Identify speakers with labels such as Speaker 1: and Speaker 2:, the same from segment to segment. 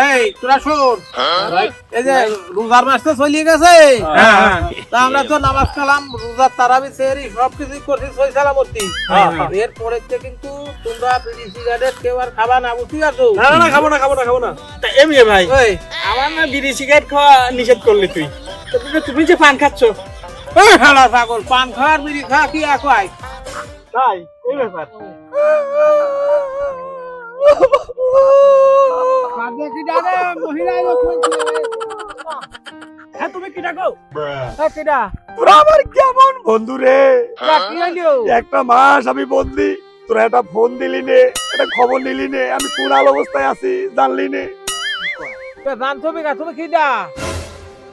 Speaker 1: এই তোরা শোন, এই যে রোজার মাস তো চলে গেছে, তা আমরা তো নামাজ কালাম, রোজার তারাবি সেহরি সবকিছু করছি সই সালামতি। এরপরে কিন্তু তোমরা বিড়ি সিগারেট কেউ আর খাবা না, বুঝতে পারছো?
Speaker 2: না খাবো না। তা এমনি ভাই,
Speaker 1: ওই
Speaker 2: আমার না বিড়ি সিগারেট খাওয়া নিষেধ করলি তুই। তুমি যে পান খাচ্ছ,
Speaker 1: হেলা ছাগল, পান খাওয়ার বিড়ি খাওয়া কি এক হয়?
Speaker 2: তাই এই ব্যাপার। হ্যাঁ তুমি কি ডাকো?
Speaker 3: তোরা আমার কেমন বন্ধু রে? একটা মাস আমি বদলি, তোরা একটা ফোন দিলি নে, একটা খবর নিলি নে, আমি কোন অবস্থায় আছি জানলি নে।
Speaker 1: তুমি কি দা?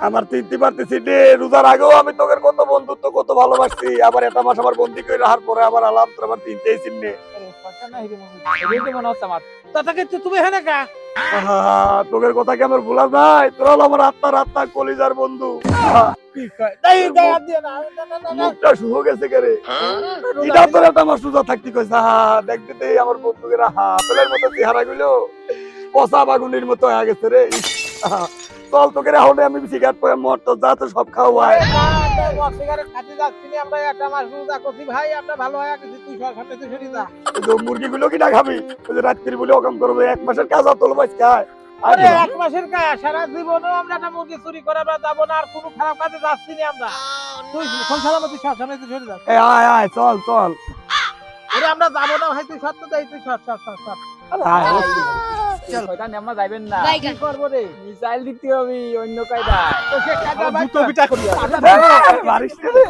Speaker 3: আমার চিনতে পারতেছি রে, রোজার আগেও আমি তোদের কত বন্ধুত্ব কত ভালোবাসছি, আবার একটা মাস আমার বন্দি করে রাখার পরে আবার আলাম, তোর আমার চিনতেই চিননে।
Speaker 1: তুমি এখানে কা?
Speaker 3: তোদের কথা কি আমার ভোলা যায়? তোরা হলো আমার আত্মা কলিজার বন্ধু। মুখটা শুহ গেছে কে রে? এটা তোর একটা আমার সুজা থাকতে কইছে, দেখতে আমার বন্ধুকে আপেলের মতো চেহারা গুলো পচা বাগুনির মতো হয়ে গেছে রে। চল তোকে রাহুলে আমি সিগারেট পরে মরতো, যা তো সব খাওয়া মুরগি গুলো কিনা খাবি? রাত্রি বলে অকাম করবে, এক মাসের কাজ তোল মাছ খায়।
Speaker 1: এক মাসের কাজ, সারা জীবনেও আমরা একটা মুরগি চুরি করে আমরা যাবো না, আর কোনো খারাপ কাজে যাচ্ছি না আমরা। তুই ফোন সালামতি সর, সামনে তুই সরে যা।
Speaker 3: আয় চল
Speaker 1: ওরে আমরা যাবো না ভাই, তুই সত্য দেই, তুই সর।
Speaker 2: আমরা যাইবেন না,
Speaker 1: কি করবো রে?
Speaker 2: মিসাইল দিতে হবে অন্য কায়দা।
Speaker 1: তো সে কাজে
Speaker 2: জুতো পিটা করি।
Speaker 3: বারিশ রে।